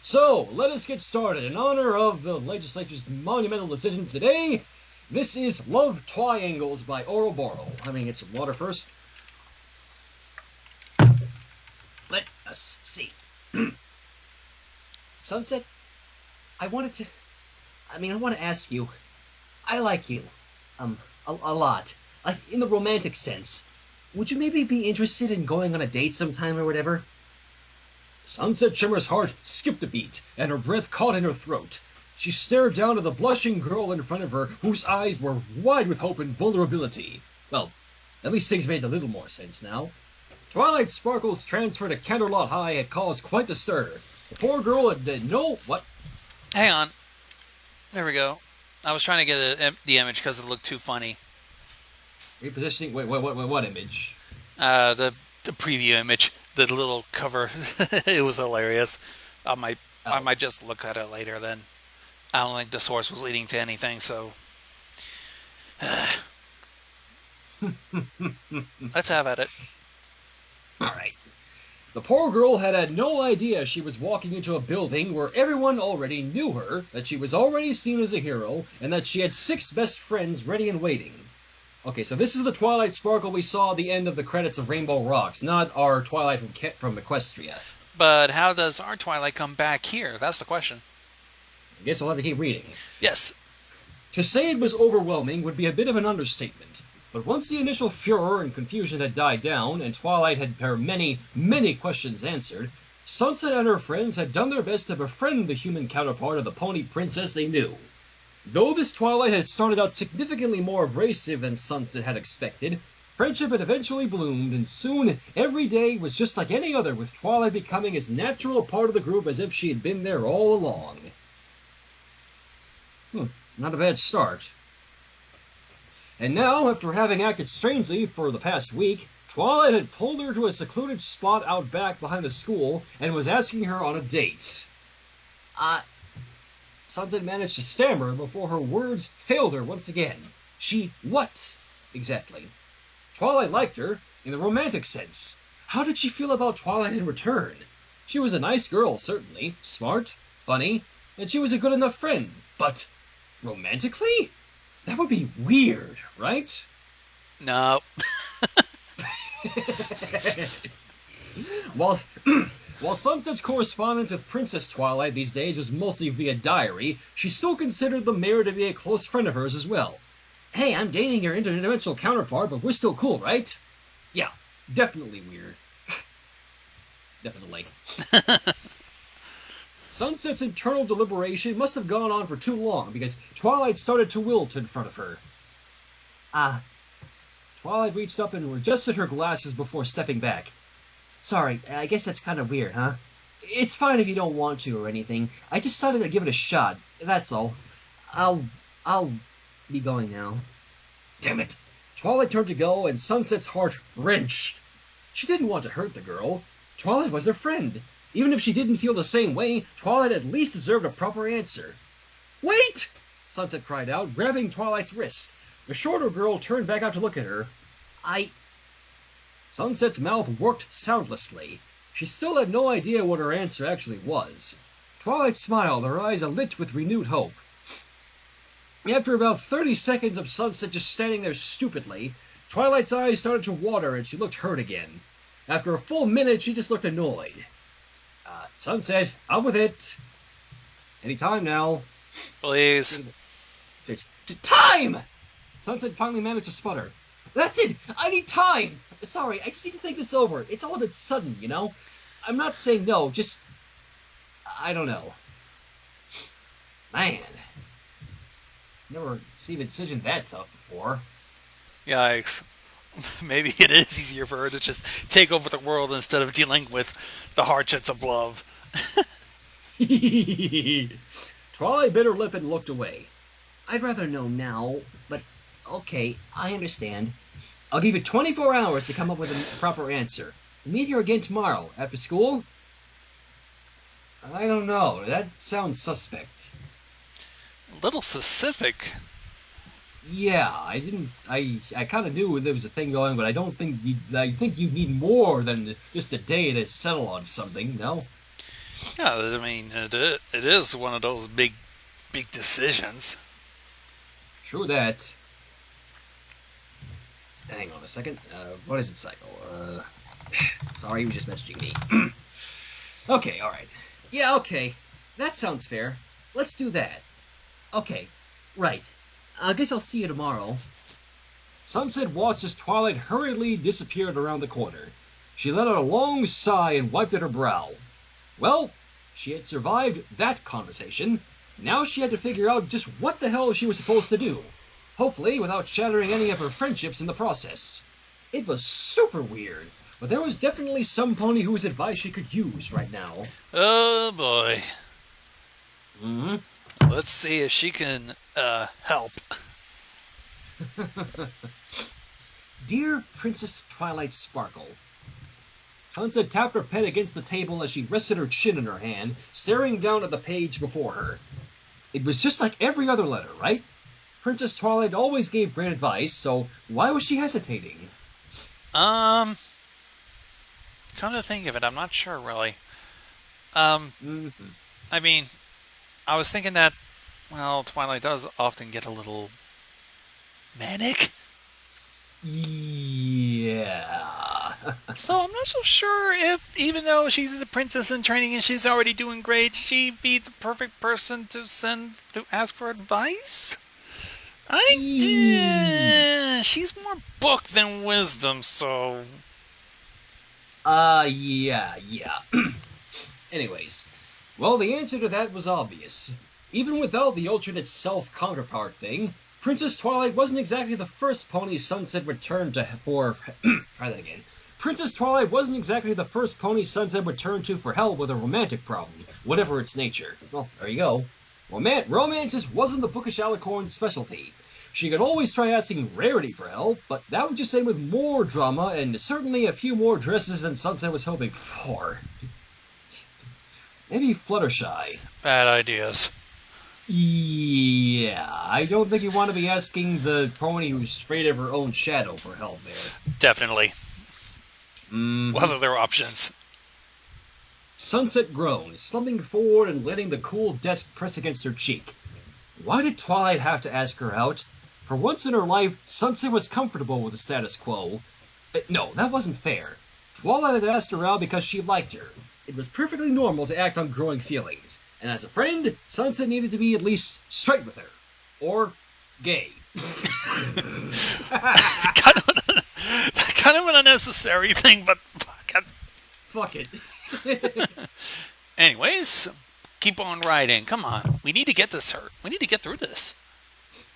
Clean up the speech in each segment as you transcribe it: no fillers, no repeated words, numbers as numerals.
So, let us get started. In honor of the legislature's monumental decision today, this is Love Twi-Angles by Ouroboros. Let me get some water first. Let us see. Sunset, I want to ask you. I like you. A lot. Like, in the romantic sense. Would you maybe be interested in going on a date sometime or whatever? Sunset Shimmer's heart skipped a beat, and her breath caught in her throat. She stared down at the blushing girl in front of her, whose eyes were wide with hope and vulnerability. Well, at least things made a little more sense now. Twilight Sparkles' transfer to Canterlot High had caused quite the stir. The poor girl had what? Hang on. There we go. I was trying to get the image because it looked too funny. Repositioning? Wait, what image? The preview image. The little cover. It was hilarious. I might just look at it later then. I don't think the source was leading to anything, so... Let's have at it. Alright. The poor girl had no idea she was walking into a building where everyone already knew her, that she was already seen as a hero, and that she had 6 best friends ready and waiting. Okay, so this is the Twilight Sparkle we saw at the end of the credits of Rainbow Rocks, not our Twilight from Equestria. But how does our Twilight come back here? That's the question. I guess I'll have to keep reading. Yes. To say it was overwhelming would be a bit of an understatement, but once the initial furor and confusion had died down, and Twilight had her many, many questions answered, Sunset and her friends had done their best to befriend the human counterpart of the Pony Princess they knew. Though this Twilight had started out significantly more abrasive than Sunset had expected, friendship had eventually bloomed, and soon every day was just like any other, with Twilight becoming as natural a part of the group as if she had been there all along. Not a bad start. And now, after having acted strangely for the past week, Twilight had pulled her to a secluded spot out back behind the school and was asking her on a date. Sunset managed to stammer before her words failed her once again. What? Exactly. Twilight liked her, in the romantic sense. How did she feel about Twilight in return? She was a nice girl, certainly. Smart, funny, and she was a good enough friend. But romantically? That would be weird, right? No. While Sunset's correspondence with Princess Twilight these days was mostly via diary, she still considered the mayor to be a close friend of hers as well. Hey, I'm dating your interdimensional counterpart, but we're still cool, right? Yeah, definitely weird. Definitely. Sunset's internal deliberation must have gone on for too long, because Twilight started to wilt in front of her. Twilight reached up and adjusted her glasses before stepping back. Sorry, I guess that's kind of weird, huh? It's fine if you don't want to or anything. I just thought I'd give it a shot, that's all. I'll be going now. Damn it! Twilight turned to go, and Sunset's heart wrenched. She didn't want to hurt the girl. Twilight was her friend. Even if she didn't feel the same way, Twilight at least deserved a proper answer. Wait! Sunset cried out, grabbing Twilight's wrist. The shorter girl turned back out to look at her. Sunset's mouth worked soundlessly. She still had no idea what her answer actually was. Twilight smiled, her eyes alit with renewed hope. After about 30 seconds of Sunset just standing there stupidly, Twilight's eyes started to water and she looked hurt again. After a full minute, she just looked annoyed. Sunset, out with it. Any time now. Please. Time! Sunset finally managed to sputter. That's it! I need time! Sorry, I just need to think this over. It's all a bit sudden, you know? I'm not saying no, just... I don't know. Man. Never seen a decision that tough before. Yikes. Maybe it is easier for her to just take over the world instead of dealing with the hardships of love. Twilight bit her lip and looked away. I'd rather know now, but okay, I understand. I'll give you 24 hours to come up with a proper answer. We'll meet here again tomorrow, after school? I don't know, that sounds suspect. A little specific. Yeah, I kind of knew there was a thing going, but I think you need more than just a day to settle on something, no? Yeah, I mean, it is one of those big decisions. True that. Hang on a second. What is it, Psycho? Sorry, he was just messaging me. Okay, alright. Yeah, okay. That sounds fair. Let's do that. Okay, right. I guess I'll see you tomorrow. Sunset watched as Twilight hurriedly disappeared around the corner. She let out a long sigh and wiped at her brow. Well, she had survived that conversation. Now she had to figure out just what the hell she was supposed to do. Hopefully, without shattering any of her friendships in the process. It was super weird, but there was definitely some pony whose advice she could use right now. Oh boy. Hmm? Let's see if she can help. Dear Princess Twilight Sparkle. Sunset tapped her pen against the table as she rested her chin in her hand, staring down at the page before her. It was just like every other letter, right? Princess Twilight always gave great advice, so why was she hesitating? Come to think of it, I'm not sure really. Mm-hmm. I mean, I was thinking that, well, Twilight does often get a little manic. Yeah. So I'm not so sure if, even though she's the princess in training and she's already doing great, she'd be the perfect person to send to ask for advice. She's more book than wisdom, so. Yeah. Anyways, well, the answer to that was obvious. Even without the alternate self-counterpart thing, Princess Twilight wasn't exactly the first pony Sunset returned to for... Try that again. Princess Twilight wasn't exactly the first pony Sunset returned to for help with a romantic problem, whatever its nature. Well, there you go. Romance just wasn't the bookish alicorn's specialty. She could always try asking Rarity for help, but that would just end with more drama and certainly a few more dresses than Sunset was hoping for. Maybe Fluttershy. Bad ideas. Yeah, I don't think you want to be asking the pony who's afraid of her own shadow for help there. Definitely. What are their options? Sunset groaned, slumping forward and letting the cool desk press against her cheek. Why did Twilight have to ask her out? For once in her life, Sunset was comfortable with the status quo. No, that wasn't fair. Twilight had asked her out because she liked her. It was perfectly normal to act on growing feelings. And as a friend, Sunset needed to be at least straight with her. Or gay. kind of an unnecessary thing, but fuck it. Anyways, keep on writing. Come on. We need to get this hurt. We need to get through this.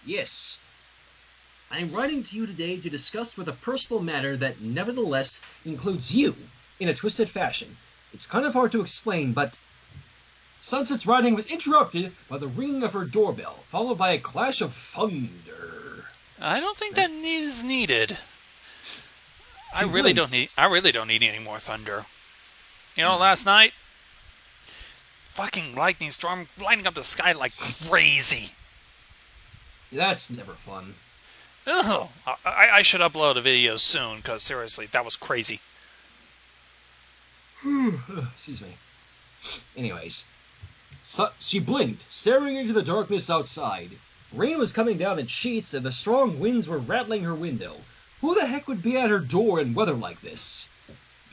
Yes. I am writing to you today to discuss with a personal matter that nevertheless includes you in a twisted fashion. It's kind of hard to explain, but Sunset's writing was interrupted by the ringing of her doorbell, followed by a clash of thunder. I don't think that is needed. I really don't need any more thunder. You know, last night, fucking lightning storm lighting up the sky like crazy. That's never fun. Ugh. I should upload a video soon, because seriously, that was crazy. Excuse me. Anyways, she blinked, staring into the darkness outside. Rain was coming down in sheets, and the strong winds were rattling her window. Who the heck would be at her door in weather like this?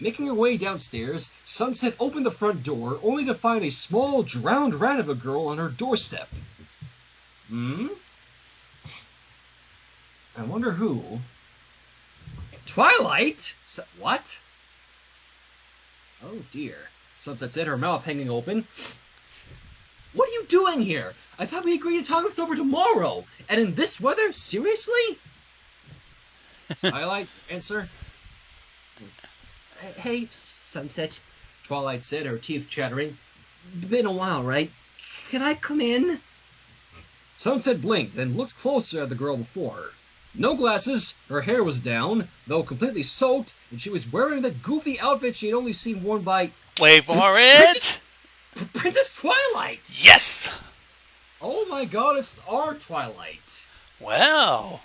Making her way downstairs, Sunset opened the front door, only to find a small, drowned rat of a girl on her doorstep. I wonder who. Twilight? What? Oh dear. Sunset said, her mouth hanging open. What are you doing here? I thought we agreed to talk this over tomorrow. And in this weather? Seriously? Twilight, answer. Hey, Sunset, Twilight said, her teeth chattering. Been a while, right? Can I come in? Sunset blinked and looked closer at the girl before her. No glasses, her hair was down, though completely soaked, and she was wearing that goofy outfit she had only seen worn by... Wait for it! Princess Twilight! Yes! Oh my god, it's our Twilight. Well,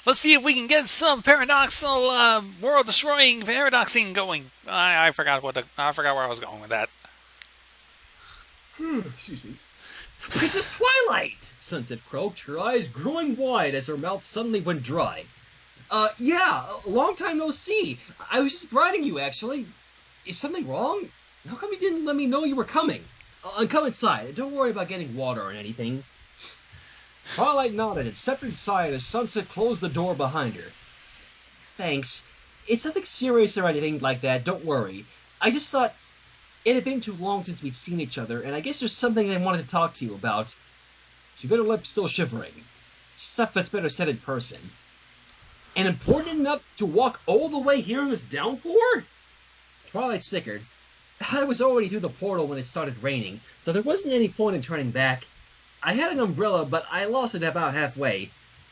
let's see if we can get some paradoxal, world-destroying paradoxing going. I forgot where I was going with that. Excuse me. Princess Twilight! Sunset croaked, her eyes growing wide as her mouth suddenly went dry. Yeah, a long time no see. I was just writing you, actually. Is something wrong? How come you didn't let me know you were coming? Come inside. Don't worry about getting water or anything. Twilight nodded and stepped inside as Sunset closed the door behind her. Thanks. It's nothing serious or anything like that, don't worry. I just thought it had been too long since we'd seen each other, and I guess there's something I wanted to talk to you about. She bit her lip, still shivering. Stuff that's better said in person. And important enough to walk all the way here in this downpour? Twilight snickered. I was already through the portal when it started raining, so there wasn't any point in turning back. I had an umbrella, but I lost it about halfway.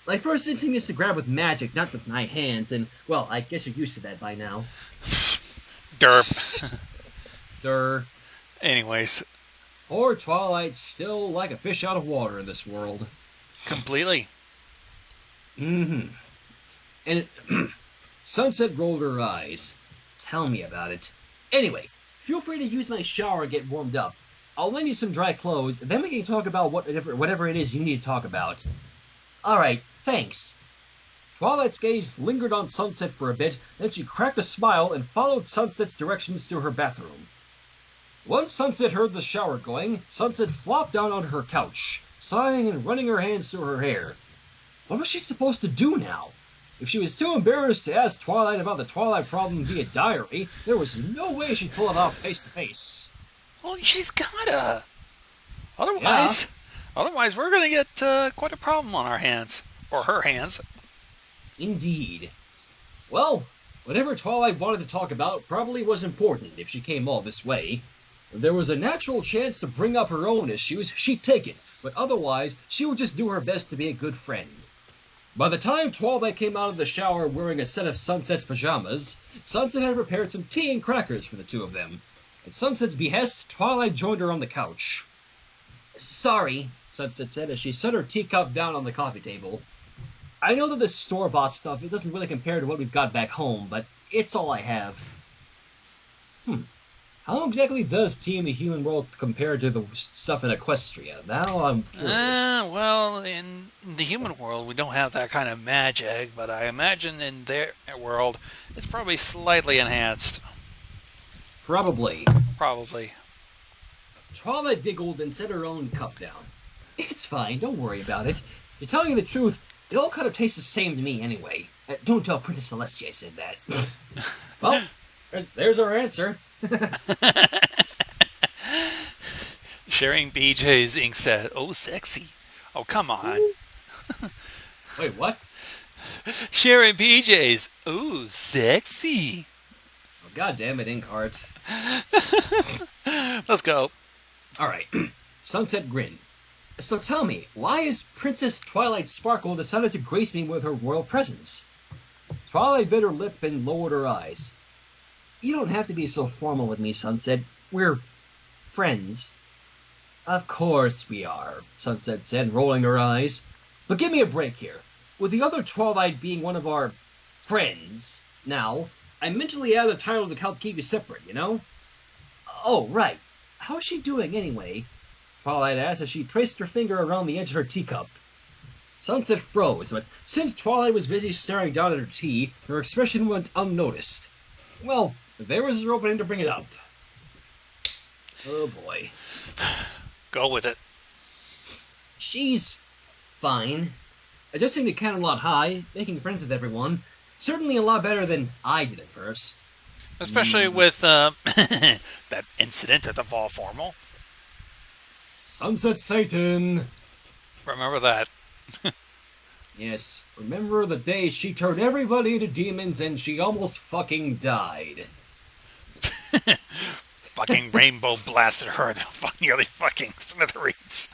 My first instinct is to grab with magic, not with my hands, and, well, I guess you're used to that by now. Derp. Durr. Anyways. Poor Twilight's still like a fish out of water in this world. Completely. Mm-hmm. And Sunset rolled her eyes. Tell me about it. Anyway, feel free to use my shower and get warmed up. I'll lend you some dry clothes, then we can talk about whatever it is you need to talk about. Alright, thanks. Twilight's gaze lingered on Sunset for a bit, then she cracked a smile and followed Sunset's directions to her bathroom. Once Sunset heard the shower going, Sunset flopped down onto her couch, sighing and running her hands through her hair. What was she supposed to do now? If she was too embarrassed to ask Twilight about the Twilight problem via diary, there was no way she'd pull it out face to face. Well, she's gotta. Otherwise, we're gonna get quite a problem on our hands. Or her hands. Indeed. Well, whatever Twilight wanted to talk about probably was important if she came all this way. If there was a natural chance to bring up her own issues, she'd take it, but otherwise, she would just do her best to be a good friend. By the time Twilight came out of the shower wearing a set of Sunset's pajamas, Sunset had prepared some tea and crackers for the two of them. At Sunset's behest, Twilight joined her on the couch. Sorry, Sunset said as she set her teacup down on the coffee table. I know that this store-bought stuff, it doesn't really compare to what we've got back home, but it's all I have. How exactly does tea in the human world compare to the stuff in Equestria? Now I'm curious. Well, in the human world, we don't have that kind of magic, but I imagine in their world, it's probably slightly enhanced. Probably. Probably. Twilight giggled and set her own cup down. It's fine, don't worry about it. To tell you the truth, it all kind of tastes the same to me anyway. Don't tell Princess Celestia I said that. Well, there's our answer. Sharing BJ's ink said, "Oh, sexy." Oh, come on. Wait, what? Sharing BJ's. Ooh, sexy. Oh, God damn it, ink heart. Let's go. Alright. Sunset grinned. So tell me, why has Princess Twilight Sparkle decided to grace me with her royal presence? Twilight bit her lip and lowered her eyes. You don't have to be so formal with me, Sunset. We're friends. Of course we are, Sunset said, rolling her eyes. But give me a break here. With the other Twilight being one of our friends, now, I mentally added the title to help keep you separate, you know? Oh, right. How is she doing, anyway? Twilight asked as she traced her finger around the edge of her teacup. Sunset froze, but since Twilight was busy staring down at her tea, her expression went unnoticed. Well, there was her opening to bring it up. Oh boy. Go with it. She's fine. Adjusting to Camelot High, making friends with everyone, certainly a lot better than I did at first. Especially with that incident at the Fall Formal. Sunset Satan! Remember that. Yes, remember the day she turned everybody into demons and she almost fucking died. Fucking rainbow blasted her nearly fucking smithereens.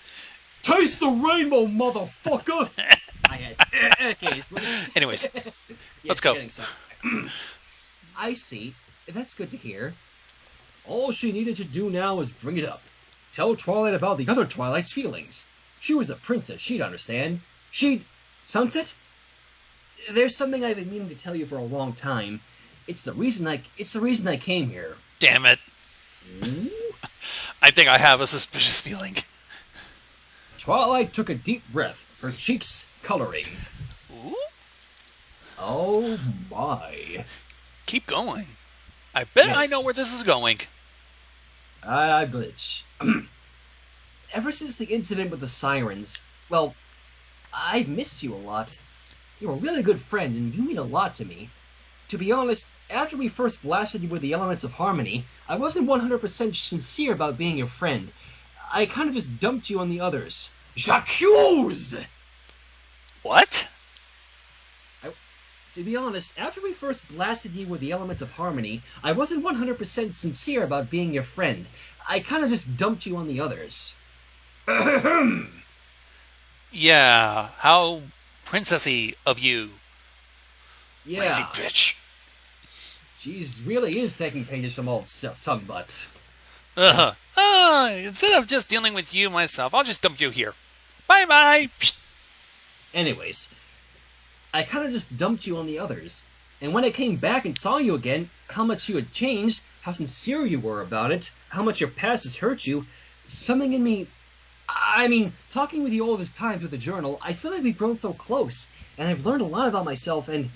Taste the rainbow, motherfucker! Okay, anyways, yes, let's go. I see. That's good to hear. All she needed to do now was bring it up. Tell Twilight about the other Twilight's feelings. She was a princess, she'd understand. Sunset? There's something I've been meaning to tell you for a long time. It's the reason I came here. Damn it. Ooh? I think I have a suspicious feeling. Twilight took a deep breath, her cheeks coloring. Ooh? Oh my. Keep going. I bet I know Yes. where this is going. I glitch. Ever since the incident with the sirens, well, I've missed you a lot. You're a really good friend, and you mean a lot to me. To be honest, after we first blasted you with the elements of harmony, I wasn't 100% sincere about being your friend. I kind of just dumped you on the others. J'accuse! What? To be honest, after we first blasted you with the elements of harmony, I wasn't 100% sincere about being your friend. I kind of just dumped you on the others. Yeah, how princessy of you. Yeah. Lazy bitch. She's really is taking pages from old Sunbutt. Instead of just dealing with you myself, I'll just dump you here. Bye-bye. Anyways, I kind of just dumped you on the others. And when I came back and saw you again, how much you had changed, how sincere you were about it, how much your past has hurt you, something in me... I mean, talking with you all this time through the journal, I feel like we've grown so close, and I've learned a lot about myself, and...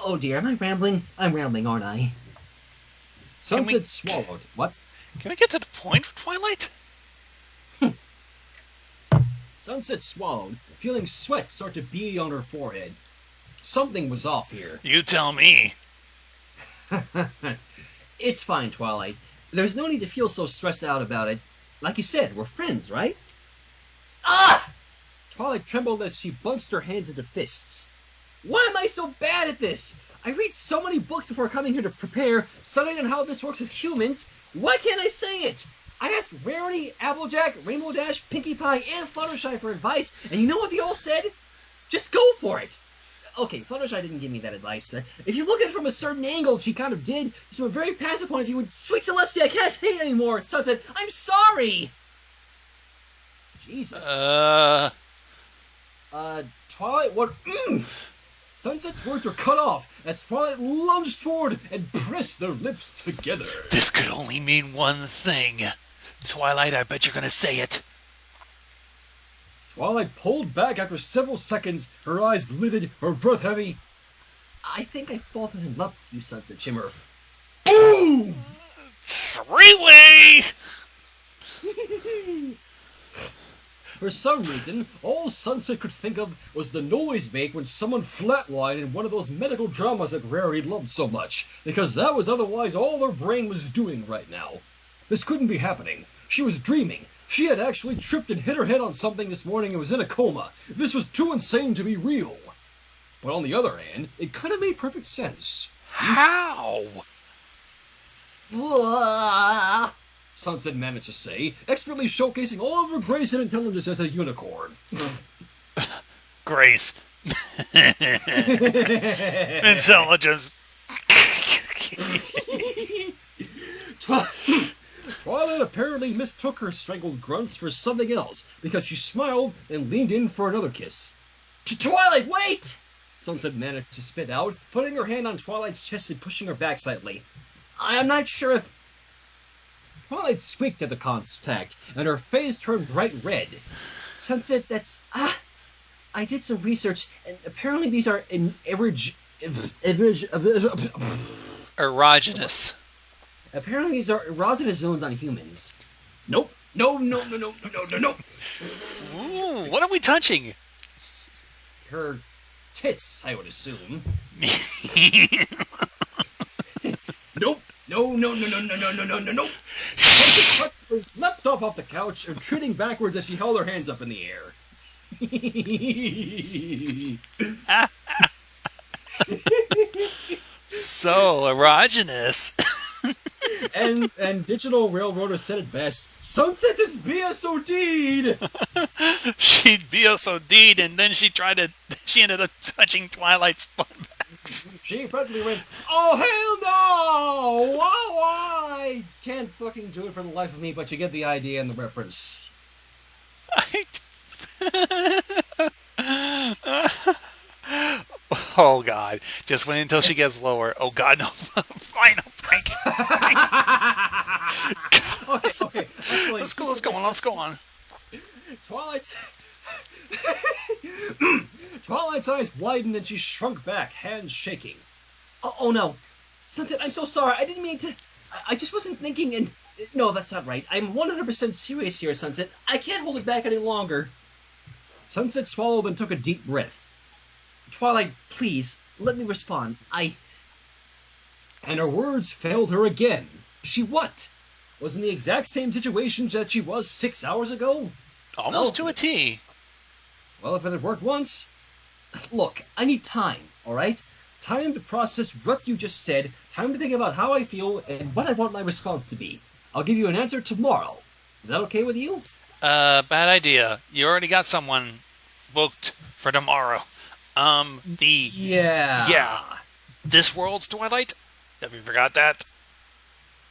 Oh dear, am I rambling? I'm rambling, aren't I? Sunset swallowed. What? Can we get to the point, Twilight? Sunset swallowed, feeling sweat start to bead on her forehead. Something was off here. You tell me. It's fine, Twilight. There's no need to feel so stressed out about it. Like you said, we're friends, right? Ah! Twilight trembled as she bunched her hands into fists. Why am I so bad at this? I read so many books before coming here to prepare, studying on how this works with humans. Why can't I say it? I asked Rarity, Applejack, Rainbow Dash, Pinkie Pie, and Fluttershy for advice, and you know what they all said? Just go for it. Okay, Fluttershy didn't give me that advice. If you look at it from a certain angle, she kind of did. So a very passive point of view. Sweet Celestia, I can't take it anymore. Sunset, I'm sorry. Jesus. Twilight, what? Sunset's words were cut off as Twilight lunged forward and pressed their lips together. This could only mean one thing. Twilight, I bet you're gonna say it. Twilight pulled back after several seconds, her eyes lidded, her breath heavy. I think I've fallen in love with you, Sunset Shimmer. Boom! Three-way! For some reason, all Sunset could think of was the noise made when someone flatlined in one of those medical dramas that Rarity loved so much, because that was otherwise all her brain was doing right now. This couldn't be happening. She was dreaming. She had actually tripped and hit her head on something this morning and was in a coma. This was too insane to be real. But on the other hand, it kind of made perfect sense. How? Sunset managed to say, expertly showcasing all of her grace and intelligence as a unicorn. Grace. Intelligence. Twilight apparently mistook her strangled grunts for something else, because she smiled and leaned in for another kiss. Twilight, wait! Sunset managed to spit out, putting her hand on Twilight's chest and pushing her back slightly. I am not sure if... Twilight squeaked at the contact, and her face turned bright red. Sunset, that's... I did some research, and apparently these are Erogenous. Apparently these are erogenous zones on humans. Nope. No. Ooh, what are we touching? Her tits, I would assume. Nope. No. Sunset leapt off the couch, retreating backwards as she held her hands up in the air. So erogenous. and Digital Railroader said it best. Sunset is BSOD'd! She'd BSOD'd, and then she ended up touching Twilight's fun back. She practically went, oh hell no! I can't fucking do it for the life of me, but you get the idea and the reference. Oh god. Just wait until she gets lower. Oh god, no. Final prank. Okay. Actually, Let's go on. Twilight's Twilight's eyes widened and she shrunk back, hands shaking. Oh no, Sunset, I'm so sorry. I didn't mean to. I just wasn't thinking. And no, that's not right. I'm 100% serious here, Sunset. I can't hold it back any longer. Sunset swallowed and took a deep breath. Twilight, please let me respond. And her words failed her again. She what? Was in the exact same situation that she was 6 hours ago? Almost to a T. Well, if it had worked once... Look, I need time, alright? Time to process what you just said, time to think about how I feel, and what I want my response to be. I'll give you an answer tomorrow. Is that okay with you? Bad idea. You already got someone booked for tomorrow. Yeah. Yeah. This world's Twilight? Have you forgot that?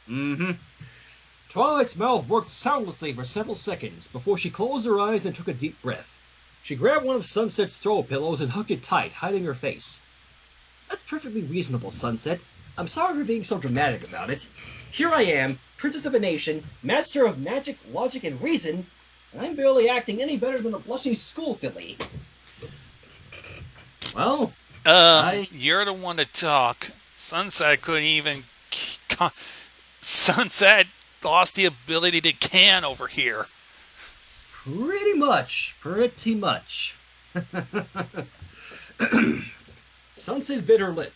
Mm-hmm. Twilight's mouth worked soundlessly for several seconds before she closed her eyes and took a deep breath. She grabbed one of Sunset's throw pillows and hugged it tight, hiding her face. That's perfectly reasonable, Sunset. I'm sorry for being so dramatic about it. Here I am, princess of a nation, master of magic, logic, and reason, and I'm barely acting any better than a blushing school filly. Well, You're the one to talk. Sunset couldn't even... Sunset lost the ability to can over here. Pretty much. Sunset bit her lip.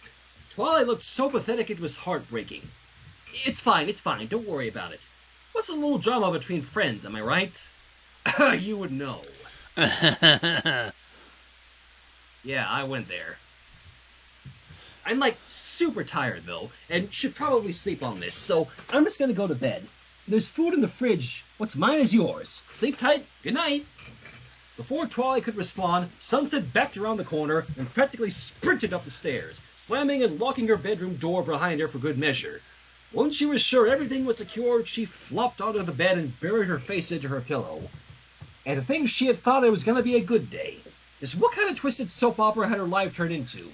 Twilight looked so pathetic it was heartbreaking. It's fine. Don't worry about it. What's a little drama between friends, am I right? You would know. Yeah, I went there. I'm like super tired though, and should probably sleep on this, so I'm just gonna go to bed. There's food in the fridge. What's mine is yours. Sleep tight. Good night. Before Twilight could respond, Sunset backed around the corner and practically sprinted up the stairs, slamming and locking her bedroom door behind her for good measure. Once she was sure everything was secured, she flopped out of the bed and buried her face into her pillow. And to think she had thought it was going to be a good day. Just what kind of twisted soap opera had her life turned into?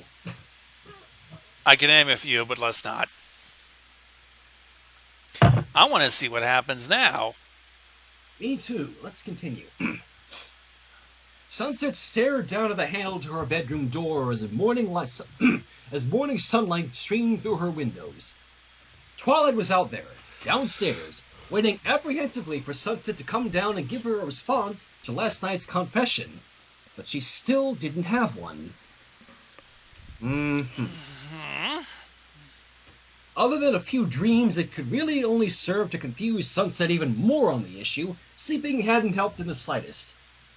I can name a few, but let's not. I want to see what happens now. Me too. Let's continue. Sunset stared down at the handle to her bedroom door as morning sunlight streamed through her windows. Twilight was out there, downstairs, waiting apprehensively for Sunset to come down and give her a response to last night's confession. But she still didn't have one. Other than a few dreams that could really only serve to confuse Sunset even more on the issue, sleeping hadn't helped in the slightest.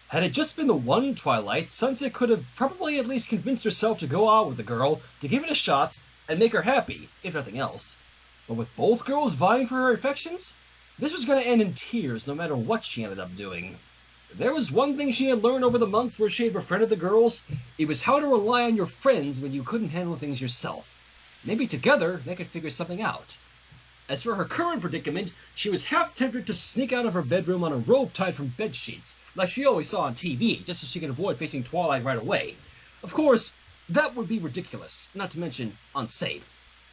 Had it just been the one Twilight, Sunset could have probably at least convinced herself to go out with the girl, to give it a shot, and make her happy, if nothing else. But with both girls vying for her affections, this was going to end in tears no matter what she ended up doing. If there was one thing she had learned over the months where she had befriended the girls, it was how to rely on your friends when you couldn't handle things yourself. Maybe together they could figure something out. As for her current predicament, she was half tempted to sneak out of her bedroom on a rope tied from bedsheets, like she always saw on TV, just so she could avoid facing Twilight right away. Of course, that would be ridiculous, not to mention unsafe.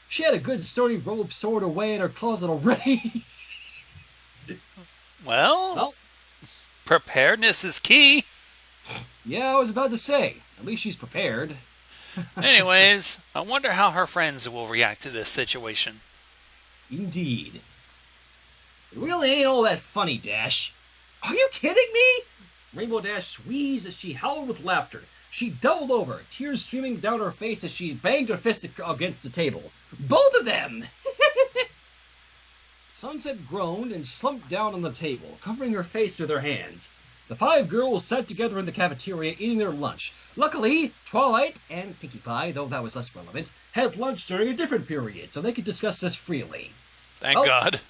She had a good sturdy rope stored away in her closet already. Well, preparedness is key. Yeah, I was about to say. At least she's prepared. Anyways, I wonder how her friends will react to this situation. Indeed. It really ain't all that funny, Dash. Are you kidding me? Rainbow Dash wheezed as she howled with laughter. She doubled over, tears streaming down her face as she banged her fist against the table. Both of them! Sunset groaned and slumped down on the table, covering her face with her hands. The five girls sat together in the cafeteria eating their lunch. Luckily, Twilight and Pinkie Pie, though that was less relevant, had lunch during a different period, so they could discuss this freely. Thank God.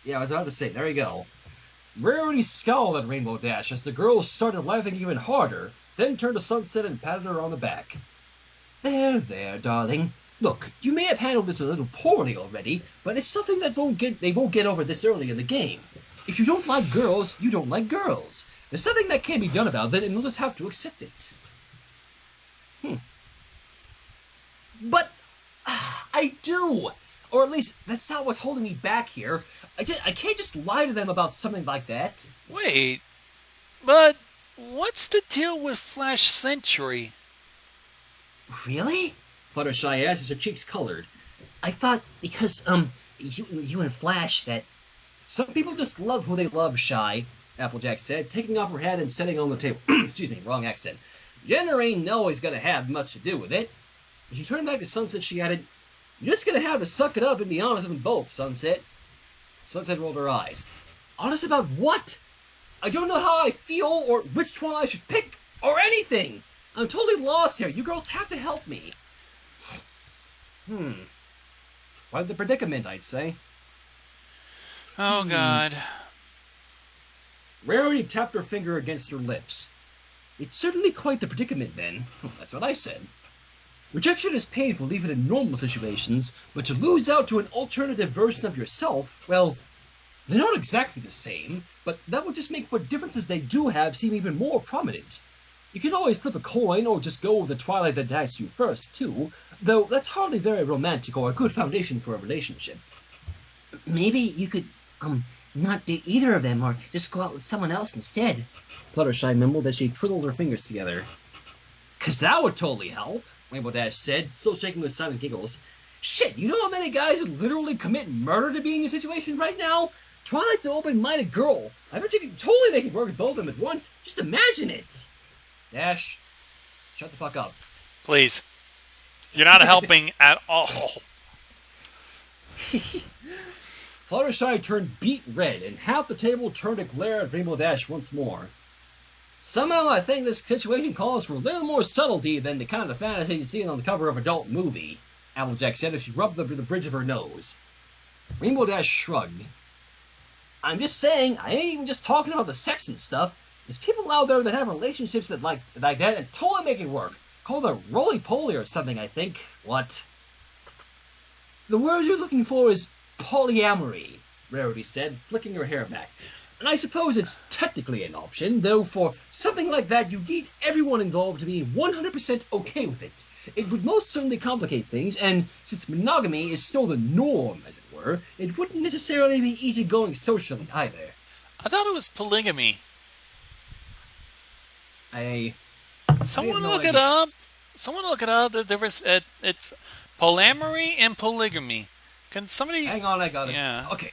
Yeah, I was about to say, there you go. Rarity scowled at Rainbow Dash as the girls started laughing even harder, then turned to Sunset and patted her on the back. There, darling. Look, you may have handled this a little poorly already, but it's something that they won't get over this early in the game. If you don't like girls, you don't like girls. There's nothing that can be done about it, and we'll just have to accept it. But I do. Or at least, that's not what's holding me back here. I can't just lie to them about something like that. Wait, but what's the deal with Flash Century? Really? Fluttershy asked as her cheeks colored. I thought because, you and Flash, that some people just love who they love, Shy, Applejack said, taking off her hat and setting on the table. Excuse me, wrong accent. Gender ain't always gonna have much to do with it. When she turned back to Sunset, she added, "You're just gonna have to suck it up and be honest with them both, Sunset." Sunset rolled her eyes. Honest about what? I don't know how I feel or which one I should pick or anything. I'm totally lost here. You girls have to help me. Quite the predicament, I'd say. Oh, God. Rarity tapped her finger against her lips. It's certainly quite the predicament, then. That's what I said. Rejection is painful even in normal situations, but to lose out to an alternative version of yourself, well, they're not exactly the same, but that would just make what differences they do have seem even more prominent. You can always flip a coin or just go with the Twilight that dies you first, too, though that's hardly very romantic or a good foundation for a relationship. Maybe you could, not date either of them or just go out with someone else instead, Fluttershy mumbled as she twiddled her fingers together. 'Cause that would totally help, Rainbow Dash said, still shaking with silent giggles. Shit, you know how many guys would literally commit murder to be in your situation right now? Twilight's an open-minded girl. I bet you could totally make it work with both of them at once. Just imagine it. Dash, shut the fuck up. Please. You're not helping at all. Fluttershy turned beet red, and half the table turned to glare at Rainbow Dash once more. Somehow I think this situation calls for a little more subtlety than the kind of fantasy you see on the cover of an adult movie, Applejack said as she rubbed the bridge of her nose. Rainbow Dash shrugged. I'm just saying, I ain't even just talking about the sex and stuff. There's people out there that have relationships that like that and totally make it work. Called a roly-poly or something, I think. What? The word you're looking for is polyamory, Rarity said, flicking her hair back. And I suppose it's technically an option, though for something like that you need everyone involved to be 100% okay with it. It would most certainly complicate things, and since monogamy is still the norm, as it were, it wouldn't necessarily be easygoing socially either. I thought it was polygamy. Someone look it up. Someone look it up. The difference. It's polyamory and polygamy. Can somebody? Hang on, I got it. Yeah. Okay.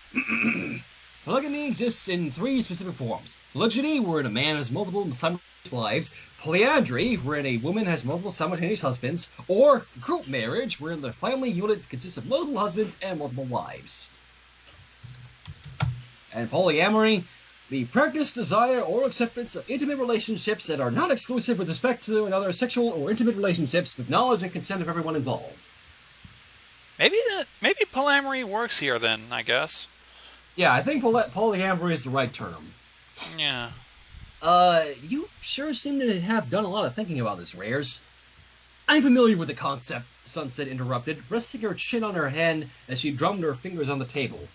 Polygamy exists in 3 specific forms. Polygyny, wherein a man has multiple simultaneous wives. Polyandry, wherein a woman has multiple simultaneous husbands. Or group marriage, wherein the family unit consists of multiple husbands and multiple wives. And polyamory, the practice, desire, or acceptance of intimate relationships that are not exclusive with respect to another sexual or intimate relationships with knowledge and consent of everyone involved. Maybe polyamory works here then, I guess. Yeah, I think polyamory is the right term. Yeah. You sure seem to have done a lot of thinking about this, Rares. I'm familiar with the concept, Sunset interrupted, resting her chin on her hand as she drummed her fingers on the table.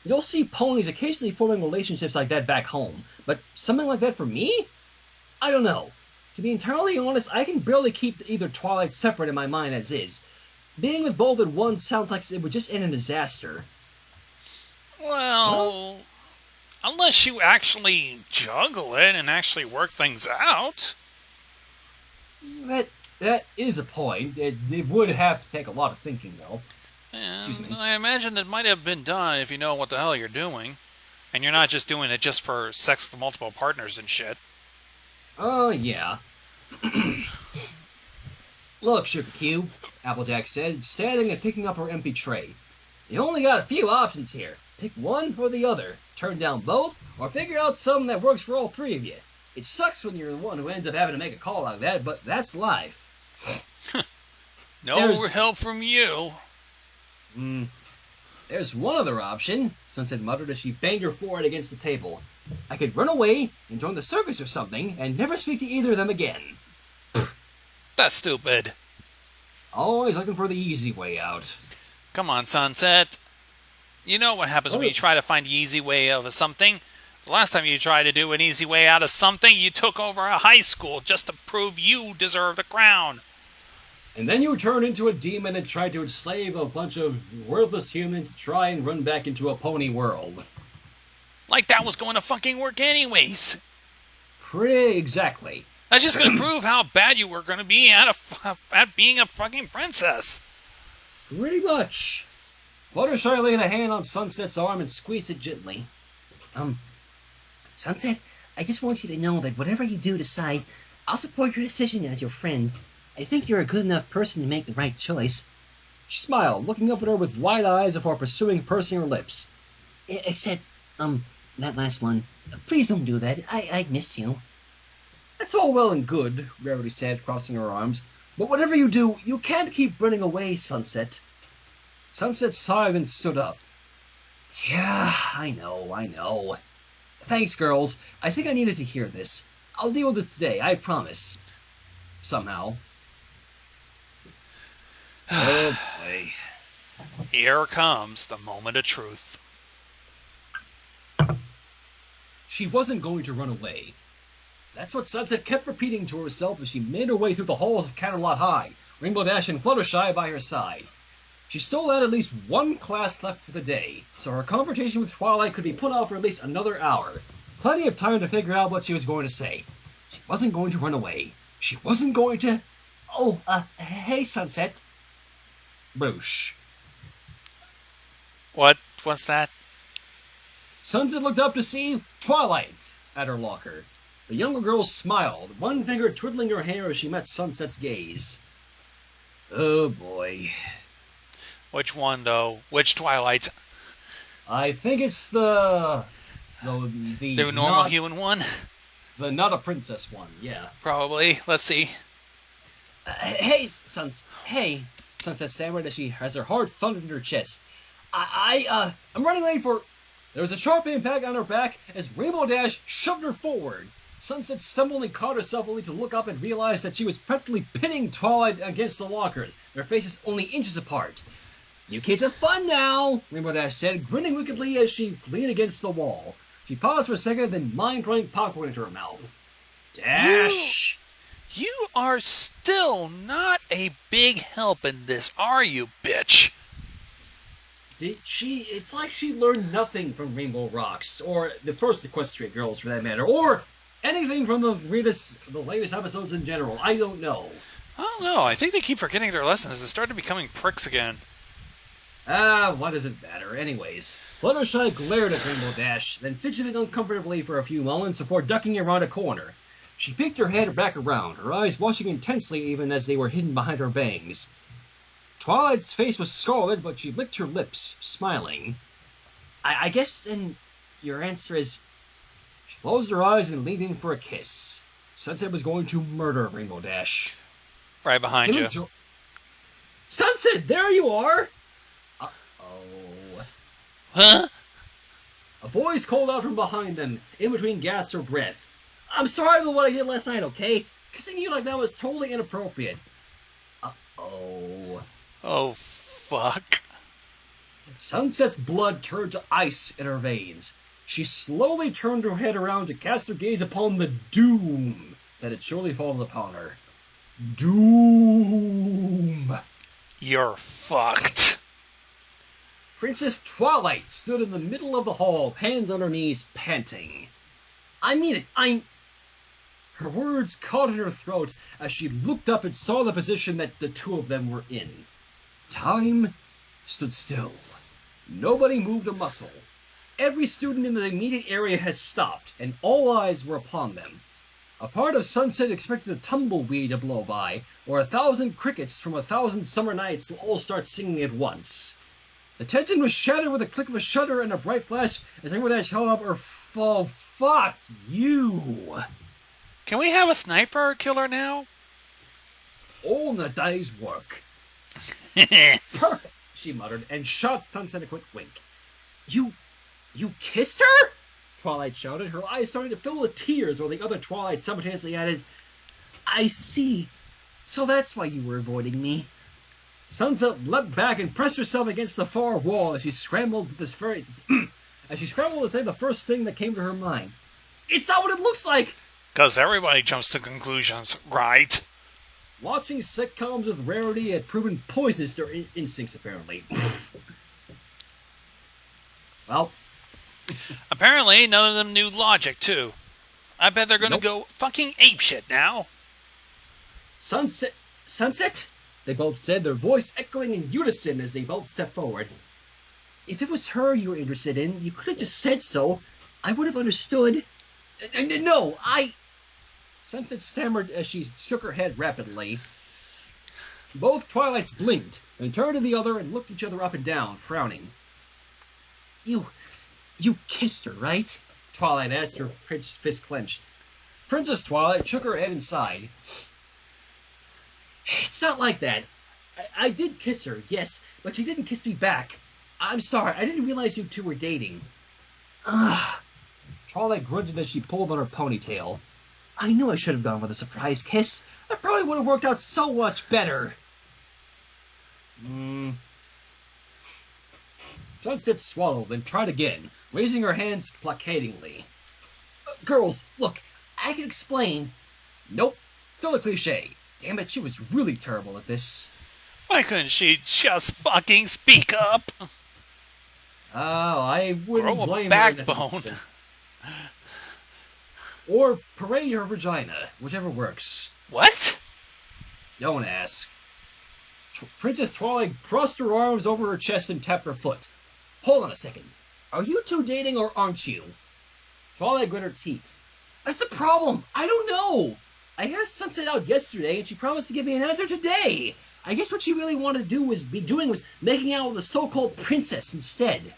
You'll see ponies occasionally forming relationships like that back home, but something like that for me? I don't know. To be entirely honest, I can barely keep either Twilight separate in my mind as is. Being with both at once sounds like it would just end in disaster. Well, unless you actually juggle it and actually work things out. That is a point. It would have to take a lot of thinking, though. Excuse me. I imagine it might have been done if you know what the hell you're doing. And you're not just doing it just for sex with multiple partners and shit. Oh, yeah. Look, Sugar Cube, Applejack said, standing and picking up her empty tray. You only got a few options here. Pick one or the other. Turn down both, or figure out something that works for all 3 of you. It sucks when you're the one who ends up having to make a call like that, but that's life. No help from you. There's one other option, Sunset muttered as she banged her forehead against the table. I could run away and join the circus or something, and never speak to either of them again. That's stupid. Always looking for the easy way out. Come on, Sunset. You know what happens when you try to find the easy way out of something. The last time you tried to do an easy way out of something, you took over a high school just to prove you deserve the crown. And then you turn into a demon and try to enslave a bunch of worthless humans to try and run back into a pony world. Like that was going to fucking work anyways. Pretty exactly. That's just going to prove how bad you were going to be at being a fucking princess. Pretty much. Fluttershy laid a hand on Sunset's arm and squeezed it gently. Sunset, I just want you to know that whatever you do decide, I'll support your decision as your friend. I think you're a good enough person to make the right choice. She smiled, looking up at her with wide eyes before pursing her lips. Except, that last one. Please don't do that. I miss you. That's all well and good, Rarity said, crossing her arms. But whatever you do, you can't keep running away, Sunset. Sunset sighed and stood up. Yeah, I know. Thanks, girls. I think I needed to hear this. I'll deal with this today, I promise. Somehow. Oh, boy. Here comes the moment of truth. She wasn't going to run away. That's what Sunset kept repeating to herself as she made her way through the halls of Canterlot High, Rainbow Dash and Fluttershy by her side. She still had at least one class left for the day, so her confrontation with Twilight could be put off for at least another hour. Plenty of time to figure out what she was going to say. She wasn't going to run away. She wasn't going to... Oh, hey, Sunset. Boosh. What was that? Sunset looked up to see Twilight at her locker. The younger girl smiled, one finger twiddling her hair as she met Sunset's gaze. Oh, boy. Which one, though? Which Twilight? I think it's the normal human one? The not a princess one, yeah. Probably. Let's see. Hey, Sunset stammered as she has her heart thundered in her chest. I'm running late for... There was a sharp impact on her back as Rainbow Dash shoved her forward. Sunset stumbled and caught herself only to look up and realize that she was practically pinning Twilight against the lockers, their faces only inches apart. You kids have fun now, Rainbow Dash said, grinning wickedly as she leaned against the wall. She paused for a second, then mind-throwing popcorn into her mouth. Dash! You are still not a big help in this, are you, bitch? It's like she learned nothing from Rainbow Rocks, or the first Equestria Girls for that matter, or anything from the latest episodes in general. I don't know. I don't know. I think they keep forgetting their lessons and started becoming pricks again. What does it matter? Anyways, Fluttershy glared at Rainbow Dash, then fidgeted uncomfortably for a few moments before ducking around a corner. She peeked her head back around, her eyes watching intensely even as they were hidden behind her bangs. Twilight's face was scarlet, but she licked her lips, smiling. I guess then your answer is... She closed her eyes and leaned in for a kiss. Sunset was going to murder Rainbow Dash. Right behind you. Sunset, there you are! Uh-oh. Huh? A voice called out from behind them, in between gasps or breath. I'm sorry for what I did last night, okay? Kissing you like that was totally inappropriate. Uh-oh. Oh, fuck. Sunset's blood turned to ice in her veins. She slowly turned her head around to cast her gaze upon the doom that had surely fallen upon her. Doom! You're fucked. Princess Twilight stood in the middle of the hall, hands on her knees, panting. I mean it, Her words caught in her throat as she looked up and saw the position that the two of them were in. Time stood still. Nobody moved a muscle. Every student in the immediate area had stopped, and all eyes were upon them. A part of Sunset expected a tumbleweed to blow by, or 1,000 crickets from 1,000 summer nights to all start singing at once. The tension was shattered with a click of a shutter and a bright flash as Rainbow Dash held up her fuck you. Can we have a sniper killer now? All in the day's work. Perfect, she muttered, and shot Sunset a quick wink. You kissed her? Twilight shouted, her eyes starting to fill with tears while the other Twilight simultaneously added, I see. So that's why you were avoiding me. Sunset leapt back and pressed herself against the far wall as she scrambled to say the first thing that came to her mind. It's not what it looks like! 'Cause everybody jumps to conclusions, right? Watching sitcoms with Rarity had proven poisonous to their instincts, apparently. Well, Apparently, none of them knew logic, too. I bet they're gonna nope. go fucking apeshit now. Sunset? They both said, their voice echoing in unison as they both stepped forward. If it was her you were interested in, you could have just said so. I would have understood. No, Sunset stammered as she shook her head rapidly. Both Twilights blinked, then turned to the other and looked each other up and down, frowning. You kissed her, right? Twilight asked, her fist clenched. Princess Twilight shook her head and sighed. It's not like that. I did kiss her, yes, but she didn't kiss me back. I'm sorry, I didn't realize you two were dating. Ugh. Twilight grunted as she pulled on her ponytail. I knew I should have gone with a surprise kiss. That probably would have worked out so much better. Sunset swallowed, then tried again, raising her hands placatingly. Girls, look, I can explain. Nope, still a cliche. Damn it, she was really terrible at this. Why couldn't she just fucking speak up? Oh, I wouldn't Grow a blame backbone. her. Or parade her vagina, whichever works. What? Don't ask. Princess Twilight crossed her arms over her chest and tapped her foot. Hold on a second. Are you two dating or aren't you? Twilight grit her teeth. That's the problem. I don't know. I asked Sunset out yesterday, and she promised to give me an answer today. I guess what she really wanted to do was making out with a so-called princess instead.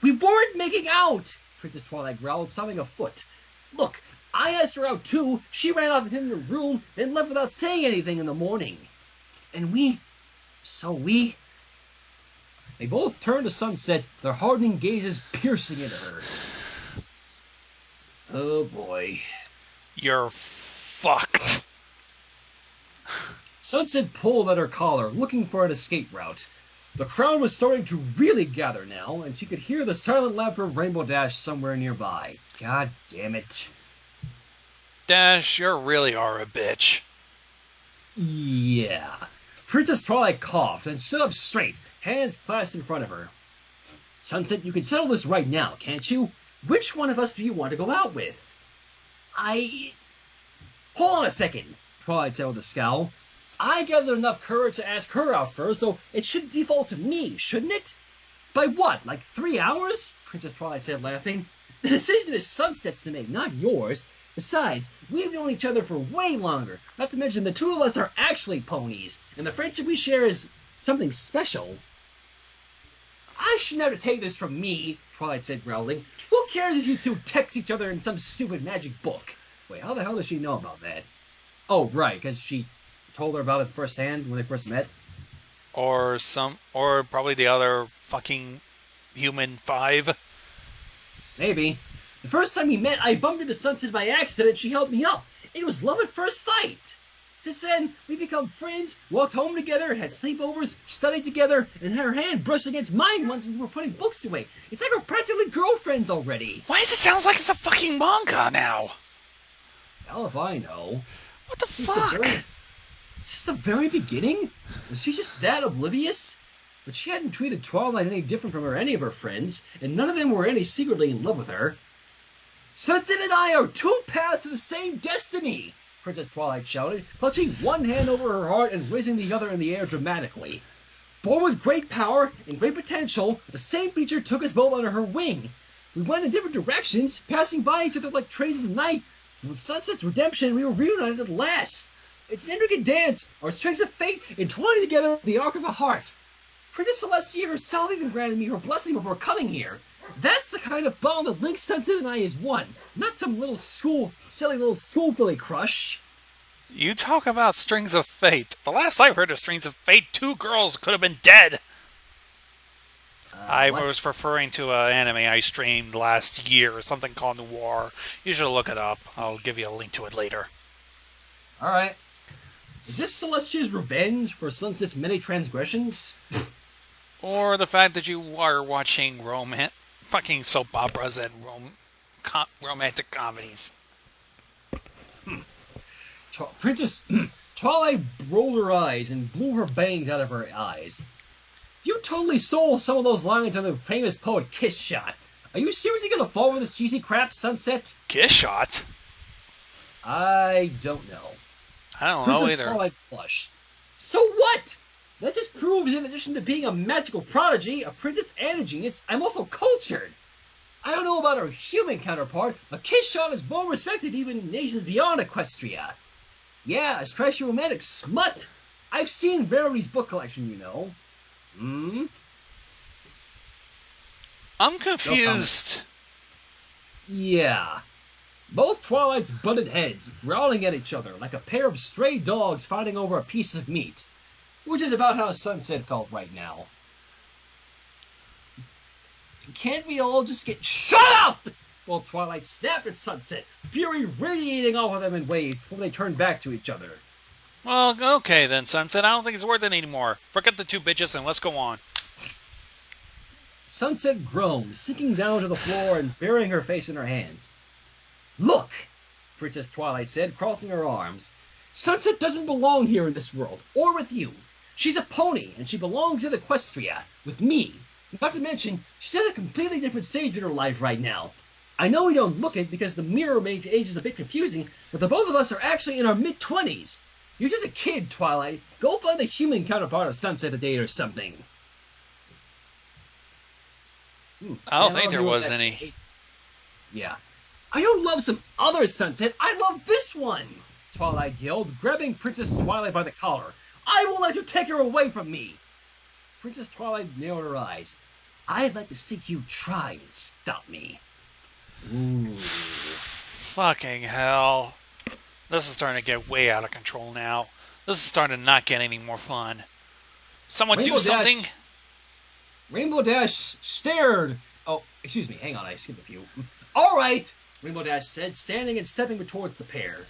We weren't making out, Princess Twilight growled, stomping a foot. Look, I asked her out too. She ran off with him in her room, then left without saying anything in the morning. And They both turned to Sunset, their hardening gazes piercing into her. Oh boy. You're fucked. Sunset pulled at her collar, looking for an escape route. The crowd was starting to really gather now, and she could hear the silent laughter of Rainbow Dash somewhere nearby. God damn it. Dash, you really are a bitch. Yeah. Princess Twilight coughed and stood up straight, hands clasped in front of her. Sunset, you can settle this right now, can't you? Which one of us do you want to go out with? Hold on a second, Twilight said with a scowl. I gathered enough courage to ask her out first, so it should default to me, shouldn't it? By what, like 3 hours? Princess Twilight said, laughing. The decision is Sunset's to make, not yours. Besides, we've known each other for way longer. Not to mention the two of us are actually ponies, and the friendship we share is something special. I shouldn't have to take this from me, Twilight said, growling. Who cares if you two text each other in some stupid magic book? Wait, how the hell does she know about that? Oh, right, because she told her about it firsthand when they first met? Or probably the other fucking human 5. Maybe. The first time we met, I bumped into Sunset by accident and she helped me up. It was love at first sight. Since then, we've become friends, walked home together, had sleepovers, studied together, and had her hand brushed against mine once we were putting books away. It's like we're practically girlfriends already. Why does it sound like it's a fucking manga now? Hell if I know. What the fuck? Is this the very beginning? Was she just that oblivious? But she hadn't treated Twilight any different from any of her friends, and none of them were any secretly in love with her. Sunset and I are two paths to the same destiny, Princess Twilight shouted, clutching one hand over her heart and raising the other in the air dramatically. Born with great power and great potential, the same creature took us both under her wing. We went in different directions, passing by each other like trains of the night. With Sunset's redemption, we were reunited at last. It's an intricate dance, our strings of fate entwined together with the arc of a heart. Princess Celestia herself even granted me her blessing before coming here. That's the kind of bond that links Sunset and I as one, not some silly little schoolgirly crush. You talk about strings of fate. The last I heard of strings of fate, 2 girls could have been dead. I was referring to an anime I streamed last year, something called Noir. You should look it up. I'll give you a link to it later. Alright. Is this Celestia's revenge for Sunset's many transgressions? Or the fact that you are watching fucking soap operas and romantic comedies. Princess Twilight rolled her eyes and blew her bangs out of her eyes. You totally stole some of those lines from the famous poet Kiss Shot. Are you seriously gonna fall for this cheesy crap, Sunset? Kiss Shot? I don't know. I don't know either. Twilight blushed. So what? That just proves, in addition to being a magical prodigy, a princess, and a genius, I'm also cultured. I don't know about our human counterpart, but Kiss Shot is more respected even in nations beyond Equestria. Yeah, especially romantic smut. I've seen Verity's book collection, you know. I'm confused. Yeah. Both Twilights butted heads, growling at each other like a pair of stray dogs fighting over a piece of meat. Which is about how Sunset felt right now. Can't we all just get shut up? Well, Twilight snapped at Sunset, fury radiating off of them in waves before they turned back to each other. Well, okay then, Sunset. I don't think it's worth it anymore. Forget the two bitches and let's go on. Sunset groaned, sinking down to the floor and burying her face in her hands. Look, Princess Twilight said, crossing her arms. Sunset doesn't belong here in this world, or with you. She's a pony, and she belongs in Equestria, with me. Not to mention, she's at a completely different stage in her life right now. I know we don't look it because the mirror age is a bit confusing, but the both of us are actually in our mid-20s. You're just a kid, Twilight. Go find the human counterpart of Sunset a date or something. I don't think there was any. Yeah. I don't love some other Sunset. I love this one, Twilight yelled, grabbing Princess Twilight by the collar. I won't let you take her away from me. Princess Twilight narrowed her eyes. I'd like to see you try and stop me. Ooh. Fucking hell. This is starting to get way out of control now. This is starting to not get any more fun. Someone Rainbow do something. Rainbow Dash stared. Oh, excuse me. Hang on. I skipped a few. All right, Rainbow Dash said, standing and stepping towards the pair.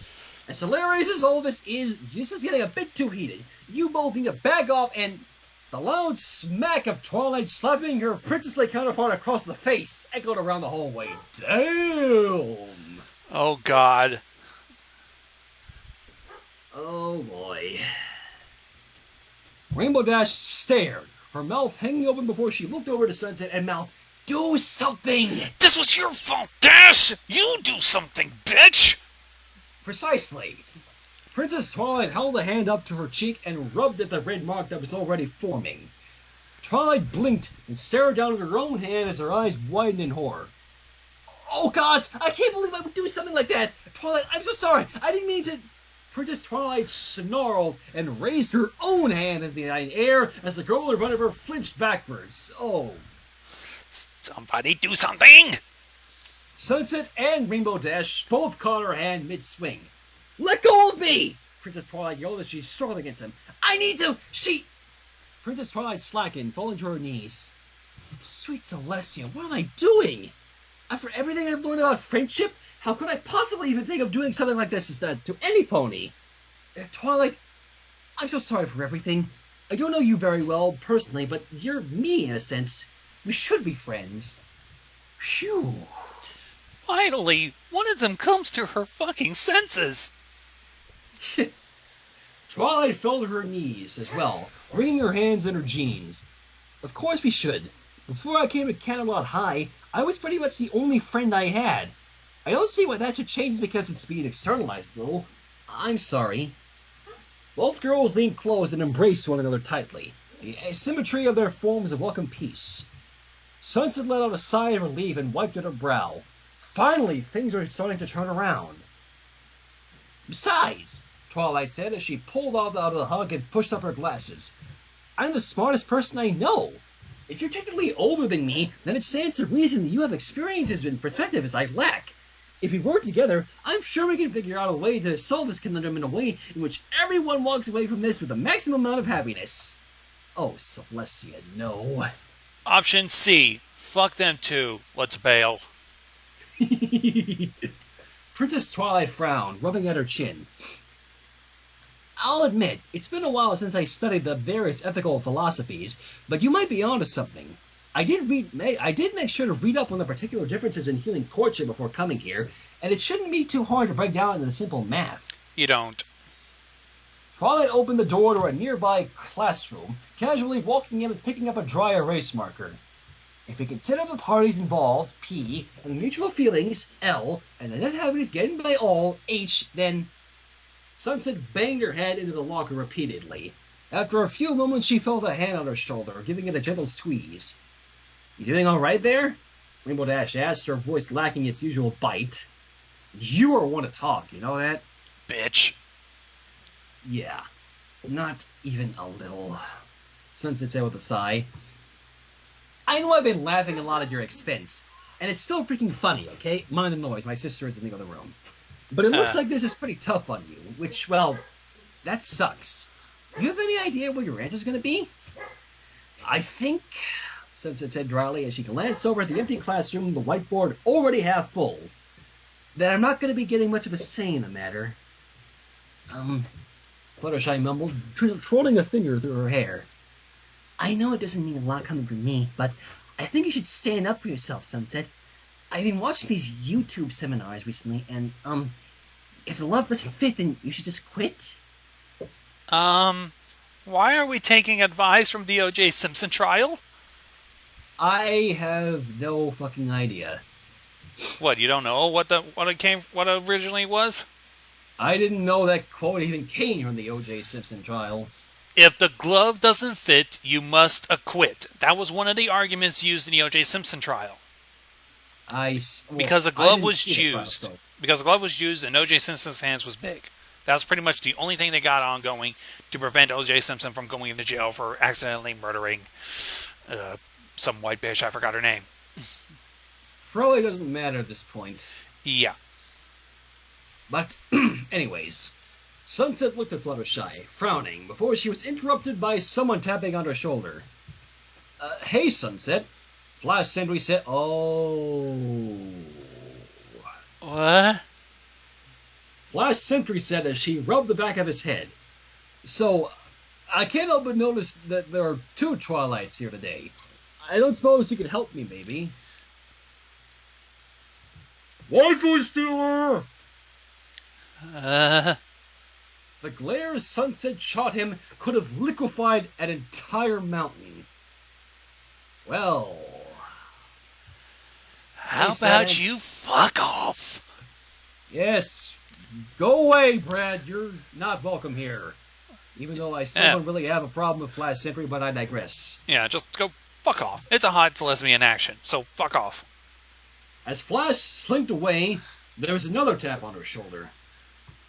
As hilarious as all this is getting a bit too heated. You both need to back off, and the loud smack of Twilight slapping her princessly counterpart across the face echoed around the hallway. Damn! Oh, God. Oh, boy. Rainbow Dash stared, her mouth hanging open before she looked over to Sunset and mouthed, Do something! This was your fault, Dash! You do something, bitch! Precisely. Princess Twilight held a hand up to her cheek and rubbed at the red mark that was already forming. Twilight blinked and stared down at her own hand as her eyes widened in horror. Oh, God! I can't believe I would do something like that! Twilight, I'm so sorry! I didn't mean to... Princess Twilight snarled and raised her own hand in the air as the girl in front of her flinched backwards. Oh. Somebody do something! Sunset and Rainbow Dash both caught her hand mid-swing. Let go of me! Princess Twilight yelled as she struggled against him. I need to... Princess Twilight slackened, falling to her knees. Sweet Celestia, what am I doing? After everything I've learned about friendship, how could I possibly even think of doing something like this to any pony? Twilight, I'm so sorry for everything. I don't know you very well, personally, but you're me, in a sense. We should be friends. Phew. Finally, one of them comes to her fucking senses. Twilight fell to her knees as well, wringing her hands in her jeans. Of course we should. Before I came to Camelot High, I was pretty much the only friend I had. I don't see why that should change because it's being externalized, though. I'm sorry. Both girls leaned close and embraced one another tightly. The asymmetry of their forms a welcome peace. Sunset let out a sigh of relief and wiped at her brow. Finally, things are starting to turn around. Besides, Twilight said as she pulled out of the hug and pushed up her glasses, I'm the smartest person I know. If you're technically older than me, then it stands to reason that you have experiences and perspectives I lack. If we work together, I'm sure we can figure out a way to solve this conundrum in a way in which everyone walks away from this with the maximum amount of happiness. Oh, Celestia, no. Option C. Fuck them too. Let's bail. Princess Twilight frowned, rubbing at her chin. I'll admit, it's been a while since I studied the various ethical philosophies, but you might be onto something. I did make sure to read up on the particular differences in healing courtship before coming here, and it shouldn't be too hard to break down into simple math. You don't. Twilight opened the door to a nearby classroom, casually walking in and picking up a dry erase marker. If we consider the parties involved, P, and the mutual feelings, L, and the net habits getting by all, H, then... Sunset banged her head into the locker repeatedly. After a few moments, she felt a hand on her shoulder, giving it a gentle squeeze. You doing all right there? Rainbow Dash asked, her voice lacking its usual bite. You are one to talk, you know that? Bitch. Yeah, not even a little. Sunset said with a sigh. I know I've been laughing a lot at your expense, and it's still freaking funny, okay? Mind the noise, my sister is in the other room. But it looks like this is pretty tough on you, which, well, that sucks. You have any idea what your answer's gonna be? I think, Sunset said dryly as she glanced over at the empty classroom, the whiteboard already half full, that I'm not gonna be getting much of a say in the matter. Fluttershy mumbled, trolling a finger through her hair. I know it doesn't mean a lot coming from me, but I think you should stand up for yourself, Sunset. I've been watching these YouTube seminars recently, and, if the love doesn't fit, then you should just quit. Why are we taking advice from the O.J. Simpson trial? I have no fucking idea. What, you don't know what it originally was? I didn't know that quote even came from the O.J. Simpson trial. If the glove doesn't fit, you must acquit. That was one of the arguments used in the O.J. Simpson trial. Because the glove was used. Because the glove was used and O.J. Simpson's hands was big. That was pretty much the only thing they got ongoing to prevent O.J. Simpson from going into jail for accidentally murdering some white bitch. I forgot her name. Probably doesn't matter at this point. Yeah. But, anyways, Sunset looked at Fluttershy, frowning, before she was interrupted by someone tapping on her shoulder. Hey, Sunset. Flash Sentry said, oh... What? Flash Sentry said as she rubbed the back of his head. So, I can't help but notice that there are two Twilights here today. I don't suppose you could help me, maybe. Waifu Stealer! The glare Sunset shot him could have liquefied an entire mountain. Well... How about you fuck off? Yes. Go away, Brad. You're not welcome here. Even though I still don't really have a problem with Flash Sentry, but I digress. Yeah, just go fuck off. It's a hot lesbian action, so fuck off. As Flash slinked away, there was another tap on her shoulder.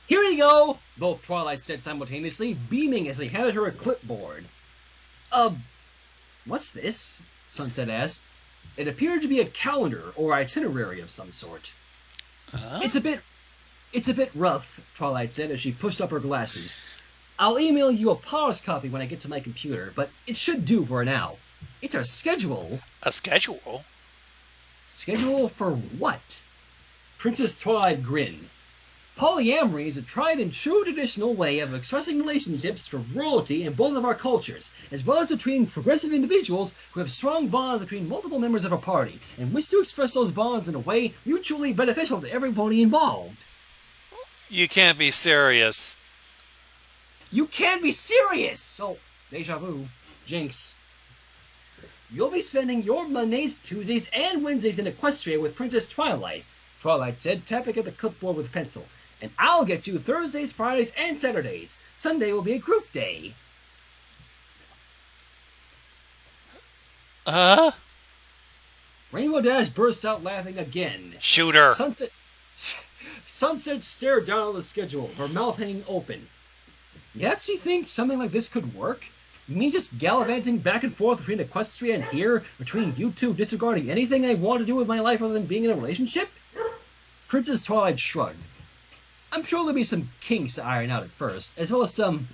Here you go, both Twilight said simultaneously, beaming as they handed her a clipboard. What's this? Sunset asked. It appeared to be a calendar or itinerary of some sort. It's a bit rough, Twilight said as she pushed up her glasses. I'll email you a polished copy when I get to my computer, but it should do for now. It's our schedule. A schedule? Schedule for what? Princess Twilight grinned. Polyamory is a tried and true traditional way of expressing relationships for royalty in both of our cultures, as well as between progressive individuals who have strong bonds between multiple members of a party, and wish to express those bonds in a way mutually beneficial to everybody involved. You can't be serious. You can't be serious! Oh, deja vu. Jinx. You'll be spending your Mondays, Tuesdays, and Wednesdays in Equestria with Princess Twilight, Twilight said, tapping at the clipboard with a pencil. And I'll get you Thursdays, Fridays, and Saturdays. Sunday will be a group day. Rainbow Dash burst out laughing again. Shoot her. Sunset stared down at the schedule, her mouth hanging open. You actually think something like this could work? You mean just gallivanting back and forth between Equestria and here, between you two disregarding anything I want to do with my life other than being in a relationship? Princess Twilight shrugged. I'm sure there'll be some kinks to iron out at first, as well as some,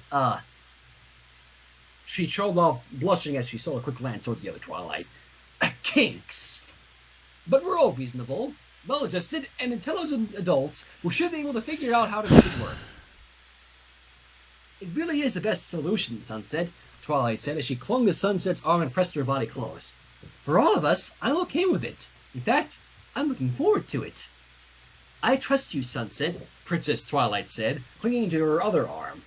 She trailed off, blushing as she stole a quick glance towards the other Twilight. Kinks! But we're all reasonable, well-adjusted, and intelligent adults who should be able to figure out how to make it work. It really is the best solution, Sunset, Twilight said as she clung to Sunset's arm and pressed her body close. For all of us, I'm okay with it. In fact, I'm looking forward to it. I trust you, Sunset, Princess Twilight said, clinging to her other arm.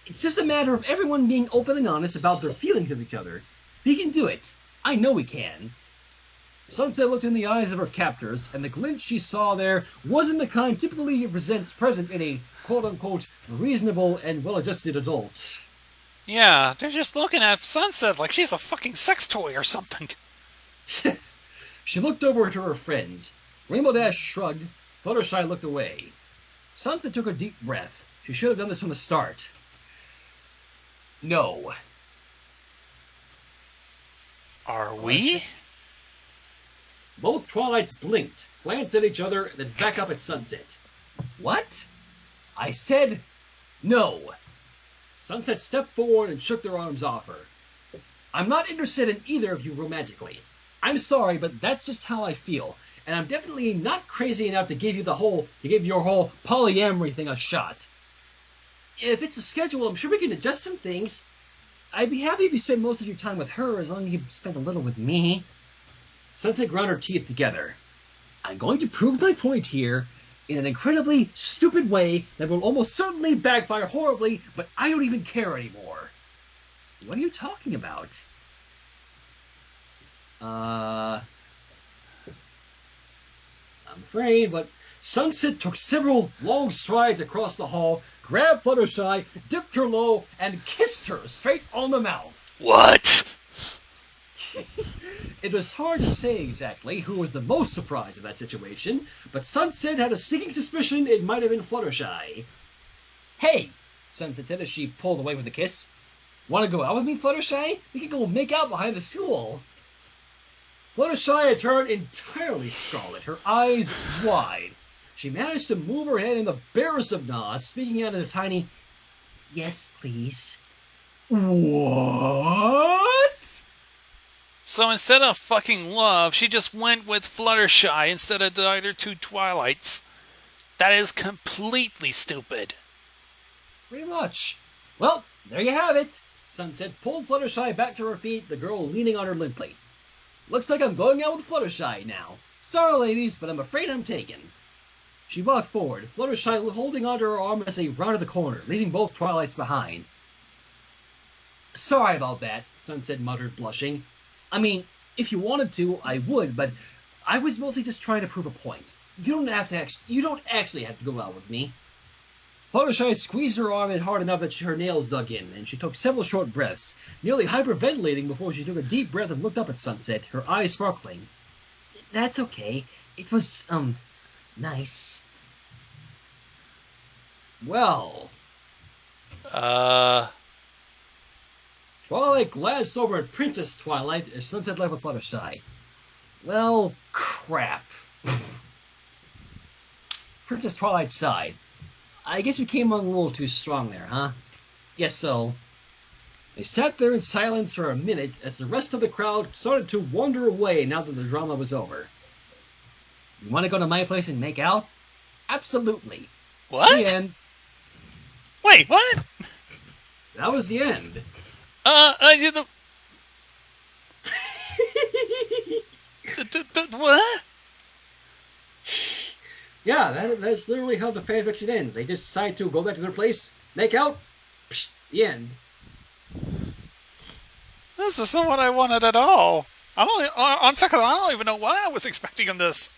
It It's just a matter of everyone being open and honest about their feelings of each other. We can do it. I know we can. Sunset looked in the eyes of her captors, and the glint she saw there wasn't the kind typically present in a quote-unquote reasonable and well-adjusted adult. Yeah, they're just looking at Sunset like she's a fucking sex toy or something. She looked over to her friends. Rainbow Dash shrugged. Fluttershy looked away. Sunset took a deep breath. She should have done this from the start. No. Are we? Both Twilights blinked, glanced at each other, then back up at Sunset. What? I said no. Sunset stepped forward and shook their arms off her. I'm not interested in either of you romantically. I'm sorry, but that's just how I feel, and I'm definitely not crazy enough to give your whole polyamory thing a shot. If it's a schedule, I'm sure we can adjust some things. I'd be happy if you spent most of your time with her, as long as you spent a little with me. Sunset ground her teeth together. I'm going to prove my point here in an incredibly stupid way that will almost certainly backfire horribly, but I don't even care anymore. What are you talking about? I'm afraid, but Sunset took several long strides across the hall, grabbed Fluttershy, dipped her low, and kissed her straight on the mouth. What? It was hard to say exactly who was the most surprised in that situation, but Sunset had a sneaking suspicion it might have been Fluttershy. Hey, Sunset said as she pulled away with the kiss. Want to go out with me, Fluttershy? We can go make out behind the school. Fluttershy had turned entirely scarlet, her eyes wide. She managed to move her head in the barest of nods, speaking out in a tiny, "Yes, please." What? So instead of fucking love, she just went with Fluttershy instead of the other two Twilights. That is completely stupid. Pretty much. Well, there you have it. Sunset pulled Fluttershy back to her feet, the girl leaning on her limply. Looks like I'm going out with Fluttershy now. Sorry, ladies, but I'm afraid I'm taken. She walked forward, Fluttershy holding onto her arm as they rounded the corner, leaving both Twilights behind. Sorry about that, Sunset muttered, blushing. I mean, if you wanted to, I would, but I was mostly just trying to prove a point. You don't actually have to go out with me. Fluttershy squeezed her arm in hard enough that her nails dug in, and she took several short breaths, nearly hyperventilating before she took a deep breath and looked up at Sunset, her eyes sparkling. That's okay. It was, nice. Well. Twilight glanced over at Princess Twilight as Sunset left with Fluttershy. Well, crap. Princess Twilight sighed. I guess we came on a little too strong there, huh? Guess so. They sat there in silence for a minute as the rest of the crowd started to wander away now that the drama was over. You want to go to my place and make out? Absolutely. What? The end. Wait, what? That was the end. What? Yeah, that's literally how the fanfiction ends. They just decide to go back to their place, make out, psh, the end. This isn't what I wanted at all. On second, I don't even know what I was expecting in this.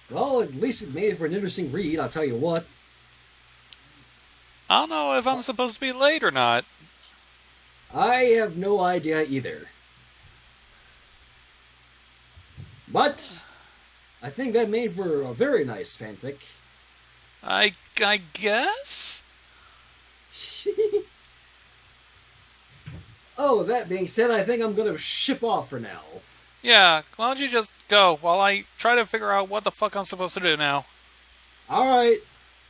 Well, at least it made for an interesting read, I'll tell you what. I don't know if I'm supposed to be late or not. I have no idea either. But I think that made for a very nice fanfic. I guess? Oh, that being said, I think I'm going to ship off for now. Yeah, why don't you just go while I try to figure out what the fuck I'm supposed to do now. Alright.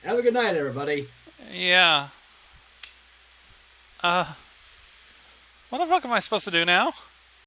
Have a good night, everybody. Yeah. What the fuck am I supposed to do now?